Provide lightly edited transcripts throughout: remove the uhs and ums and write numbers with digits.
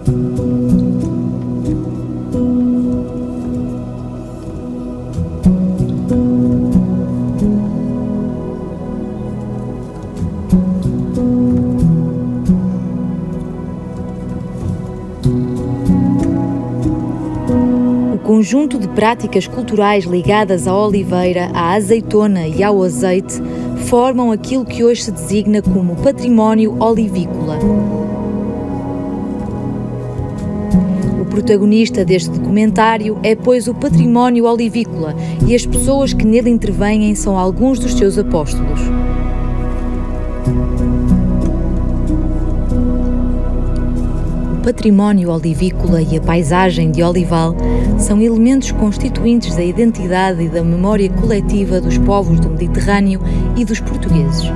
O conjunto de práticas culturais ligadas à oliveira, à azeitona e ao azeite formam aquilo que hoje se designa como património olivícola. O protagonista deste documentário é, pois, o património olivícola e as pessoas que nele intervêm são alguns dos seus apóstolos. O património olivícola e a paisagem de olival são elementos constituintes da identidade e da memória coletiva dos povos do Mediterrâneo e dos portugueses.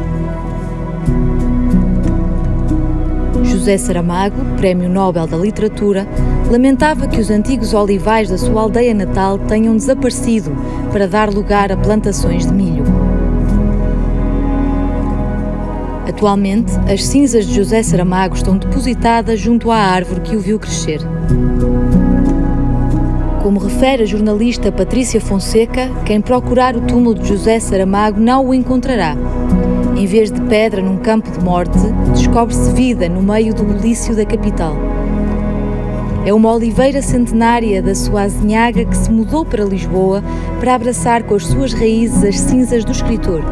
José Saramago, Prémio Nobel da Literatura, lamentava que os antigos olivais da sua aldeia natal tenham desaparecido para dar lugar a plantações de milho. Atualmente, as cinzas de José Saramago estão depositadas junto à árvore que o viu crescer. Como refere a jornalista Patrícia Fonseca, quem procurar o túmulo de José Saramago não o encontrará. Em vez de pedra num campo de morte, descobre-se vida no meio do bulício da capital. É uma oliveira centenária da sua azinhaga que se mudou para Lisboa para abraçar com as suas raízes as cinzas do escritor,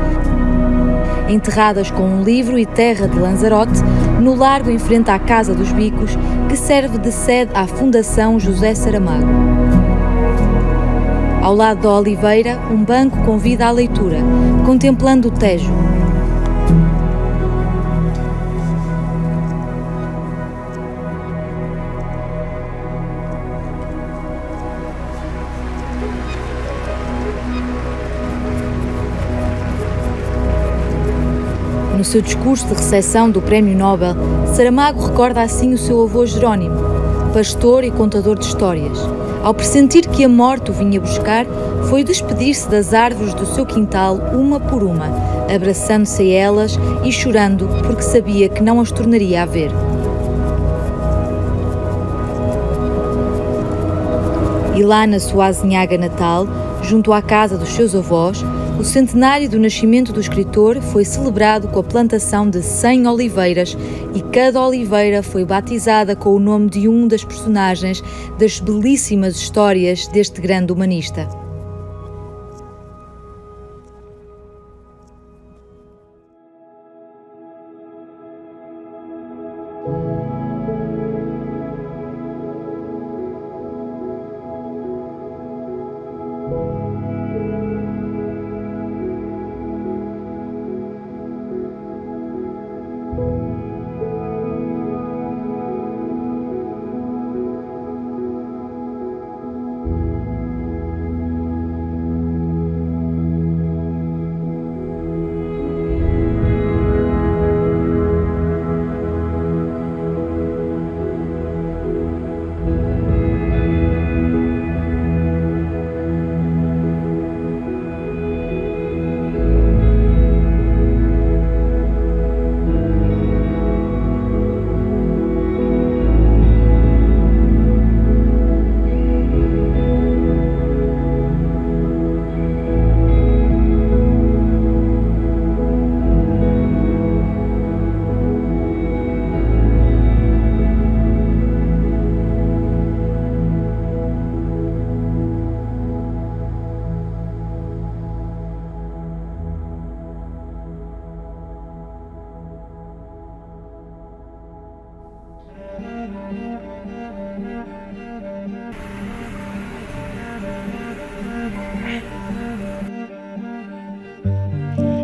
enterradas com um livro e terra de Lanzarote, no largo em frente à Casa dos Bicos, que serve de sede à Fundação José Saramago. Ao lado da oliveira, um banco convida à leitura, contemplando o Tejo. No seu discurso de recepção do Prémio Nobel, Saramago recorda assim o seu avô Jerónimo, pastor e contador de histórias. Ao pressentir que a morte o vinha buscar, foi despedir-se das árvores do seu quintal, uma por uma, abraçando-se a elas e chorando porque sabia que não as tornaria a ver. E lá na sua azinhaga natal, junto à casa dos seus avós, o centenário do nascimento do escritor foi celebrado com a plantação de 100 oliveiras e cada oliveira foi batizada com o nome de um das personagens das belíssimas histórias deste grande humanista.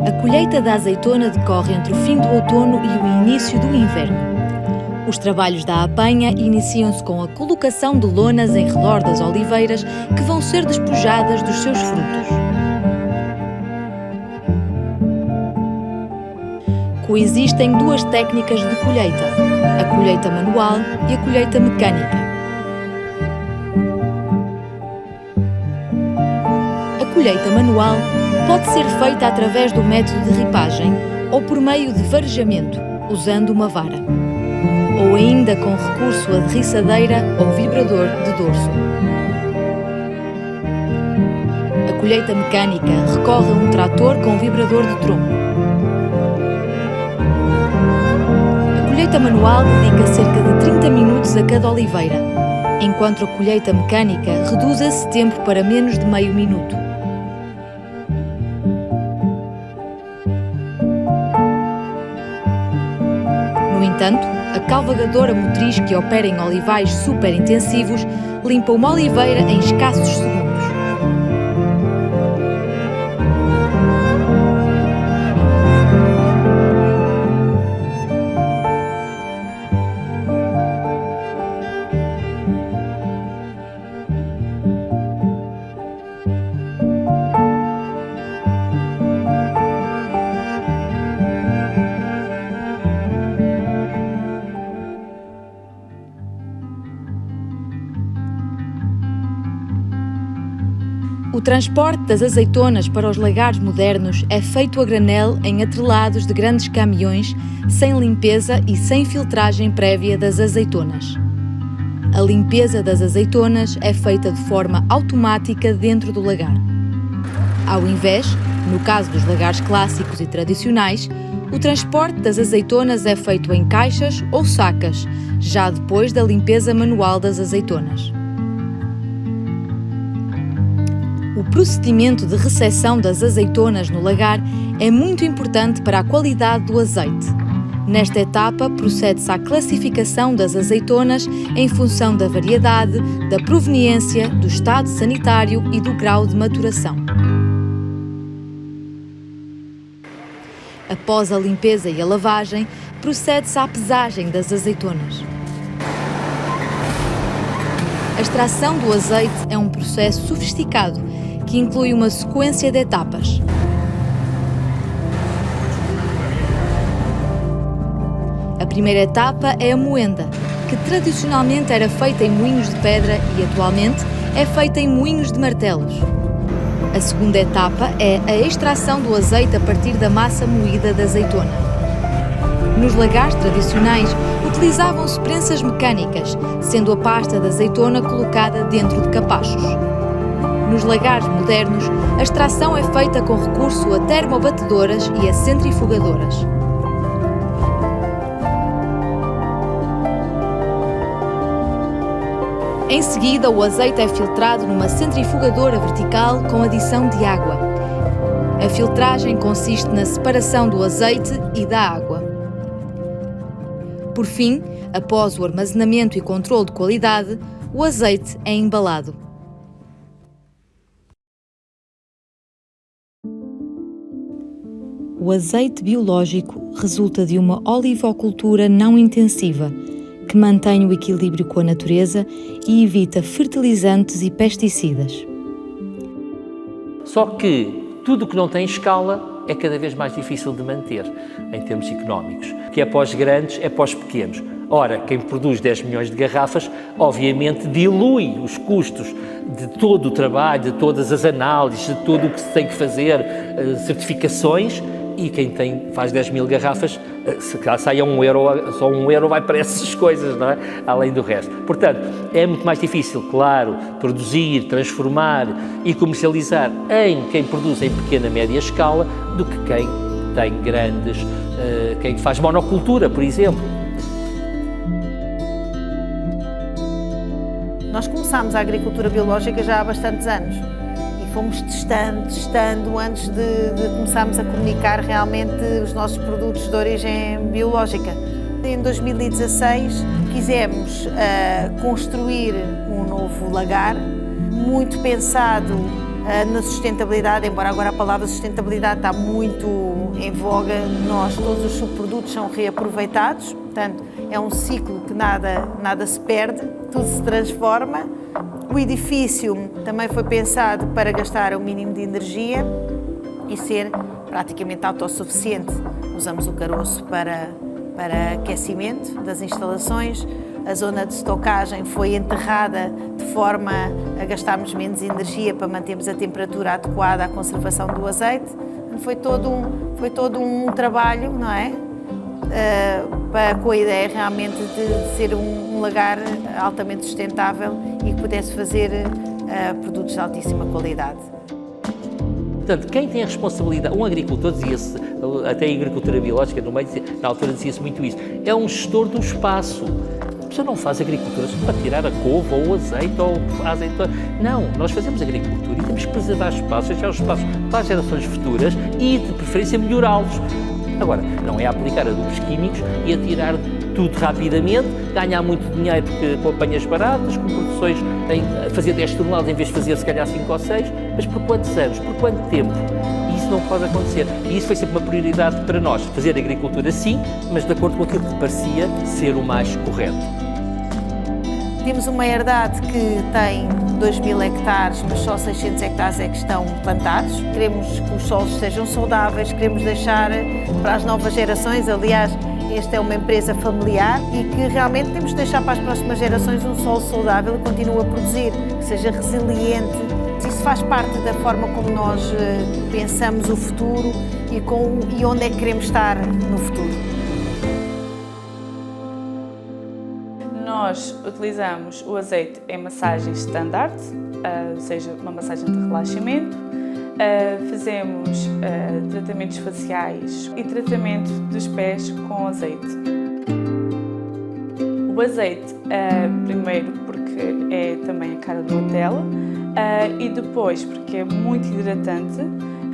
A colheita da azeitona decorre entre o fim do outono e o início do inverno. Os trabalhos da apanha iniciam-se com a colocação de lonas em redor das oliveiras que vão ser despojadas dos seus frutos. Coexistem duas técnicas de colheita, a colheita manual e a colheita mecânica. A colheita manual pode ser feita através do método de ripagem ou por meio de varejamento, usando uma vara. ou ainda com recurso a derriçadeira ou vibrador de dorso. A colheita mecânica recorre a um trator com vibrador de tronco. A colheita manual dedica cerca de 30 minutos a cada oliveira, enquanto a colheita mecânica reduz esse tempo para menos de meio minuto. No entanto, a cavalgadora motriz que opera em olivais super intensivos limpa uma oliveira em escassos segundos. O transporte das azeitonas para os lagares modernos é feito a granel em atrelados de grandes caminhões, sem limpeza e sem filtragem prévia das azeitonas. A limpeza das azeitonas é feita de forma automática dentro do lagar. Ao invés, no caso dos lagares clássicos e tradicionais, o transporte das azeitonas é feito em caixas ou sacas, já depois da limpeza manual das azeitonas. O procedimento de recepção das azeitonas no lagar é muito importante para a qualidade do azeite. Nesta etapa, procede-se à classificação das azeitonas em função da variedade, da proveniência, do estado sanitário e do grau de maturação. Após a limpeza e a lavagem, procede-se à pesagem das azeitonas. A extração do azeite é um processo sofisticado que inclui uma sequência de etapas. A primeira etapa é a moenda, que tradicionalmente era feita em moinhos de pedra e atualmente é feita em moinhos de martelos. A segunda etapa é a extração do azeite a partir da massa moída da azeitona. Nos lagares tradicionais, utilizavam-se prensas mecânicas, sendo a pasta da azeitona colocada dentro de capachos. Nos lagares modernos, a extração é feita com recurso a termobatedoras e a centrifugadoras. Em seguida, o azeite é filtrado numa centrifugadora vertical com adição de água. A filtragem consiste na separação do azeite e da água. Por fim, após o armazenamento e controle de qualidade, o azeite é embalado. O azeite biológico resulta de uma olivocultura não intensiva, que mantém o equilíbrio com a natureza e evita fertilizantes e pesticidas. Só que tudo o que não tem escala é cada vez mais difícil de manter, em termos económicos. Que é para os grandes, é para os pequenos. Ora, quem produz 10 milhões de garrafas, obviamente dilui os custos de todo o trabalho, de todas as análises, de tudo o que se tem que fazer, certificações, e quem faz 10 mil garrafas, se cá sai €1, só €1 vai para essas coisas, não é? Além do resto. Portanto, é muito mais difícil, claro, produzir, transformar e comercializar em quem produz em pequena, média escala, do que quem tem grandes, quem faz monocultura, por exemplo. Nós começámos a agricultura biológica já há bastantes anos. Fomos testando antes de começarmos a comunicar realmente os nossos produtos de origem biológica. Em 2016 quisemos construir um novo lagar, muito pensado na sustentabilidade, embora agora a palavra sustentabilidade está muito em voga, todos os subprodutos são reaproveitados, portanto é um ciclo que nada se perde, tudo se transforma. O edifício também foi pensado para gastar o mínimo de energia e ser praticamente autossuficiente. Usamos o caroço para aquecimento das instalações, a zona de estocagem foi enterrada de forma a gastarmos menos energia para mantermos a temperatura adequada à conservação do azeite. Foi todo um trabalho, não é? com a ideia realmente de ser um lagar altamente sustentável e que pudesse fazer produtos de altíssima qualidade. Portanto, quem tem a responsabilidade, um agricultor, dizia-se, até a agricultura biológica no meio, na altura dizia-se muito isso, é um gestor do espaço. A pessoa não faz agricultura só para tirar a couve ou o azeite ou a azeitona. Não, nós fazemos agricultura e temos que preservar espaços, deixar os espaços para as gerações futuras e, de preferência, melhorá-los. Agora, não é aplicar adubos químicos e atirar tudo rapidamente, ganhar muito dinheiro com apanhas baratas, com produções a fazer 10 toneladas em vez de fazer se calhar 5 ou 6, mas por quantos anos, por quanto tempo? E isso não pode acontecer. E isso foi sempre uma prioridade para nós, fazer agricultura sim, mas de acordo com aquilo que parecia ser o mais correto. Temos uma herdade que tem 2.000 hectares, mas só 600 hectares é que estão plantados. Queremos que os solos sejam saudáveis, queremos deixar para as novas gerações, aliás, esta é uma empresa familiar e que realmente temos de deixar para as próximas gerações um solo saudável que continue a produzir, que seja resiliente. Isso faz parte da forma como nós pensamos o futuro e onde é que queremos estar no futuro. Nós utilizamos o azeite em massagens standard, ou seja, uma massagem de relaxamento. Fazemos tratamentos faciais e tratamento dos pés com azeite. O azeite, primeiro porque é também a cara do hotel e depois porque é muito hidratante.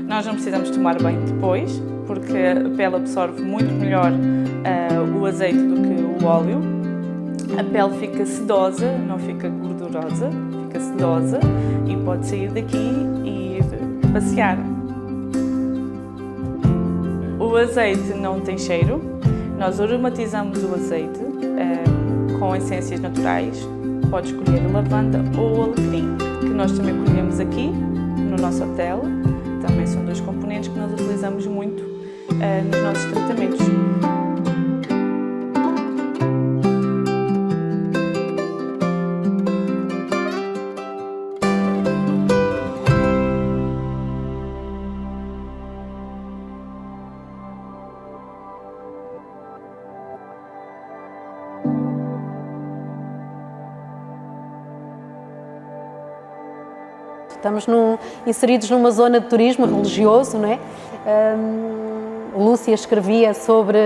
Nós não precisamos tomar banho depois, porque a pele absorve muito melhor o azeite do que o óleo. A pele fica sedosa, não fica gordurosa, fica sedosa e pode sair daqui e ir passear. O azeite não tem cheiro. Nós aromatizamos o azeite com essências naturais. Pode escolher lavanda ou alecrim, que nós também colhemos aqui no nosso hotel. Também são dois componentes que nós utilizamos muito nos nossos tratamentos. Estamos inseridos numa zona de turismo religioso, não é? Lúcia escrevia sobre,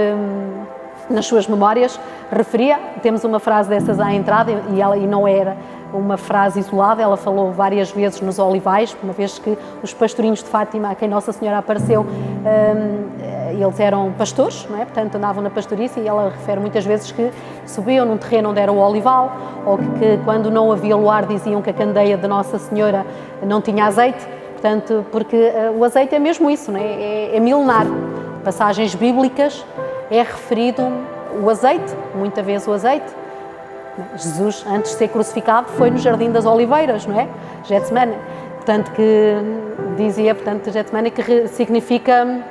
nas suas memórias, referia, temos uma frase dessas à entrada e não era uma frase isolada, ela falou várias vezes nos olivais, uma vez que os pastorinhos de Fátima, a quem Nossa Senhora apareceu, eles eram pastores, não é? Portanto andavam na pastoriça e ela refere muitas vezes que subiam num terreno onde era o olival ou que quando não havia luar diziam que a candeia de Nossa Senhora não tinha azeite, portanto, porque o azeite é mesmo isso, não é? É milenar. Passagens bíblicas é referido o azeite, muita vez o azeite. Jesus, antes de ser crucificado, foi no Jardim das Oliveiras, não é? Getsemane. Portanto, que dizia, Getsemane, que significa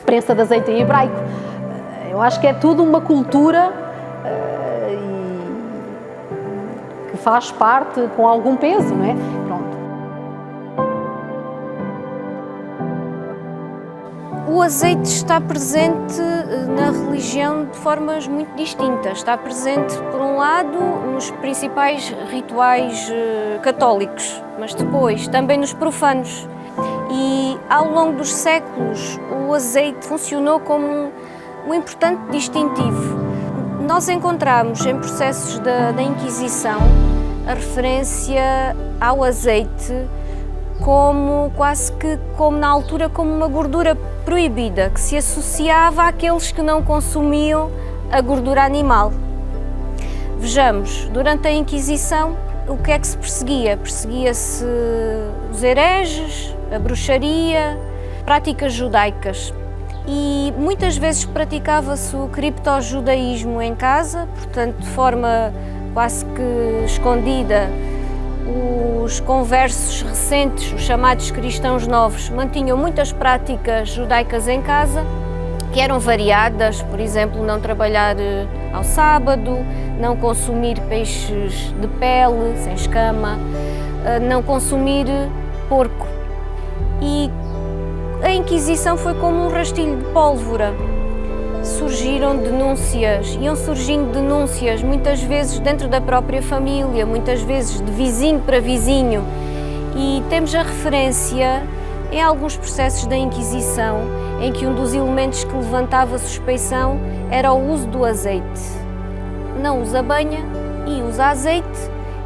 prensa de azeite em hebraico. Eu acho que é tudo uma cultura que faz parte com algum peso, não é? Pronto. O azeite está presente na religião de formas muito distintas. Está presente, por um lado, nos principais rituais católicos, mas depois também nos profanos. E ao longo dos séculos o azeite funcionou como um importante distintivo. Nós encontramos em processos da Inquisição a referência ao azeite como quase que como na altura como uma gordura proibida, que se associava àqueles que não consumiam a gordura animal. Vejamos, durante a Inquisição, o que é que se perseguia? Perseguia-se os hereges, a bruxaria, práticas judaicas. E muitas vezes praticava-se o criptojudaísmo em casa, portanto, de forma quase que escondida. Os conversos recentes, os chamados cristãos novos, mantinham muitas práticas judaicas em casa, que eram variadas, por exemplo, não trabalhar ao sábado, não consumir peixes de pele, sem escama, não consumir porco. E a Inquisição foi como um rastilho de pólvora. surgiram denúncias, iam surgindo denúncias, muitas vezes dentro da própria família, muitas vezes de vizinho para vizinho. E temos a referência em alguns processos da Inquisição, em que um dos elementos que levantava suspeição era o uso do azeite. Não usa banha e usa azeite,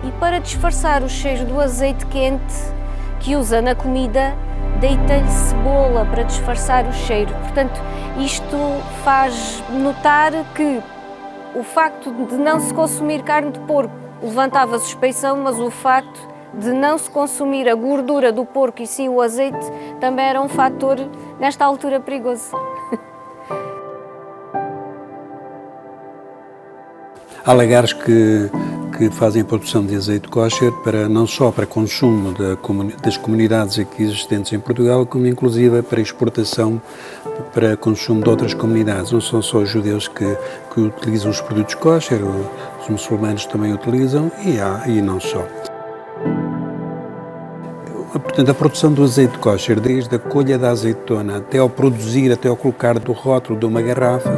e para disfarçar o cheiro do azeite quente que usa na comida, deita-lhe cebola para disfarçar o cheiro. Portanto, isto faz notar que o facto de não se consumir carne de porco levantava suspeição, mas o facto de não se consumir a gordura do porco e sim o azeite também era um fator, nesta altura, perigoso. Há lagares que fazem a produção de azeite kosher não só para consumo das comunidades aqui existentes em Portugal, como inclusive para exportação para consumo de outras comunidades. Não são só os judeus que utilizam os produtos kosher, os muçulmanos também utilizam e não só. Portanto, a produção do azeite kosher, desde a colha da azeitona até ao produzir, até ao colocar do rótulo de uma garrafa,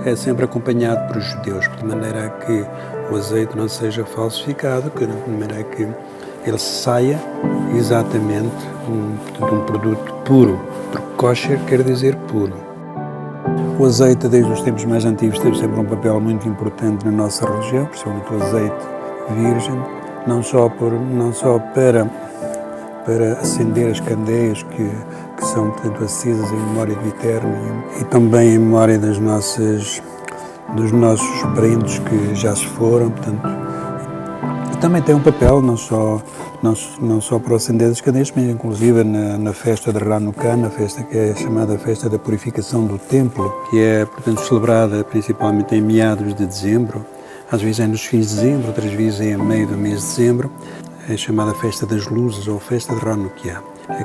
é sempre acompanhado por judeus, de maneira a que o azeite não seja falsificado, de maneira a que ele saia exatamente de um produto puro, porque kosher quer dizer puro. O azeite, desde os tempos mais antigos, teve sempre um papel muito importante na nossa religião, principalmente o azeite virgem, não só para acender as candeias que são, portanto, acesas em memória do Eterno e também em memória dos nossos parentes que já se foram, portanto, e também tem um papel não só para acender as candeias, mas inclusive na festa de Hanukkah, na festa que é chamada Festa da Purificação do Templo, que é, portanto, celebrada principalmente em meados de dezembro, às vezes é nos fins de dezembro, outras vezes é em meio do mês de dezembro. É chamada Festa das Luzes ou Festa de Hanukkah.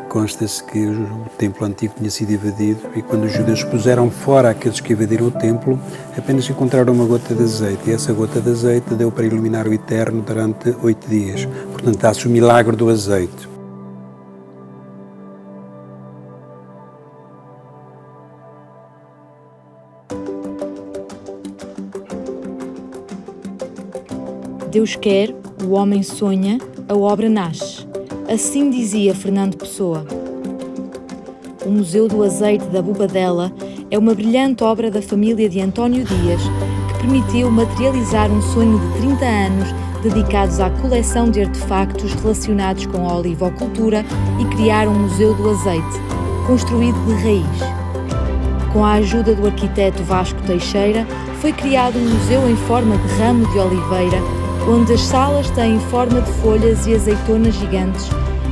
Consta-se que o templo antigo tinha sido invadido e quando os judeus puseram fora aqueles que invadiram o templo, apenas encontraram uma gota de azeite e essa gota de azeite deu para iluminar o Eterno durante 8 dias. Portanto, dá-se o milagre do azeite. Deus quer, o homem sonha, a obra nasce. Assim dizia Fernando Pessoa. O Museu do Azeite da Bobadela é uma brilhante obra da família de António Dias que permitiu materializar um sonho de 30 anos dedicados à coleção de artefactos relacionados com a olivocultura e criar um Museu do Azeite, construído de raiz. Com a ajuda do arquiteto Vasco Teixeira, foi criado um museu em forma de ramo de oliveira, onde as salas têm forma de folhas e azeitonas gigantes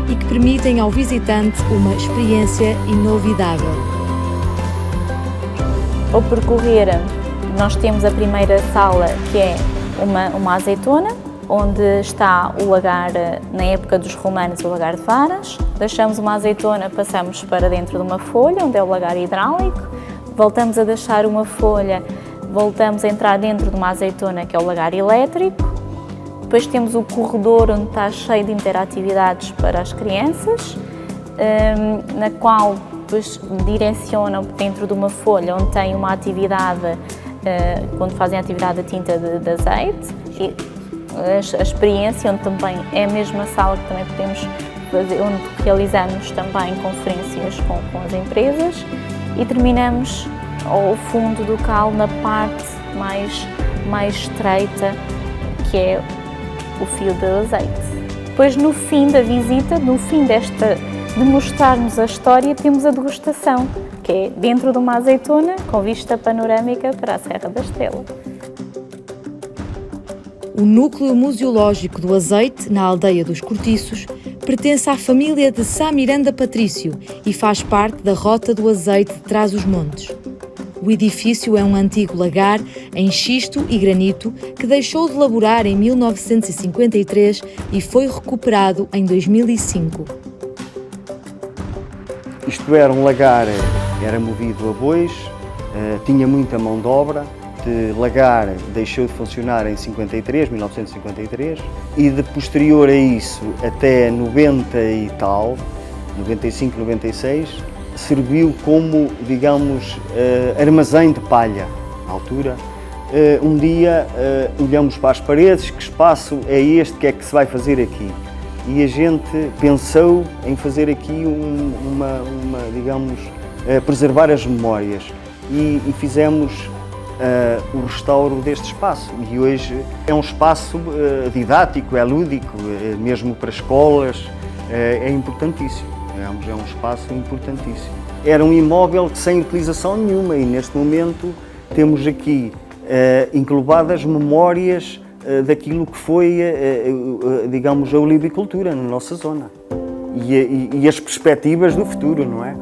e que permitem ao visitante uma experiência inovidável. Ao percorrer, nós temos a primeira sala, que é uma azeitona, onde está o lagar, na época dos romanos, o lagar de varas. Deixamos uma azeitona, passamos para dentro de uma folha, onde é o lagar hidráulico. Voltamos a deixar uma folha, voltamos a entrar dentro de uma azeitona, que é o lagar elétrico. Depois temos o corredor onde está cheio de interatividades para as crianças, na qual depois direcionam dentro de uma folha onde tem uma atividade, quando fazem a atividade de tinta de azeite. E a experiência, onde também é a mesma sala que também podemos fazer, onde realizamos também conferências com as empresas. E terminamos ao fundo do cal, na parte mais estreita, que é o fio de azeite. Depois, no fim da visita, no fim de mostrarmos a história, temos a degustação, que é dentro de uma azeitona com vista panorâmica para a Serra da Estrela. O núcleo museológico do azeite, na aldeia dos Cortiços, pertence à família de Sá Miranda Patrício e faz parte da Rota do Azeite de Trás-os-Montes. O edifício é um antigo lagar em xisto e granito que deixou de laborar em 1953 e foi recuperado em 2005. Isto era um lagar, era movido a bois, tinha muita mão de obra. De lagar deixou de funcionar em 1953, e de posterior a isso, até 90 e tal, 95, 96, serviu como, digamos, armazém de palha. na altura. Um dia olhamos para as paredes, que espaço é este, o que é que se vai fazer aqui? E a gente pensou em fazer aqui digamos, preservar as memórias e fizemos o restauro deste espaço. E hoje é um espaço didático, é lúdico, mesmo para escolas, é importantíssimo. É um espaço importantíssimo. Era um imóvel sem utilização nenhuma e neste momento temos aqui englobadas memórias daquilo que foi, digamos, a olivicultura na nossa zona e as perspectivas do futuro, não é?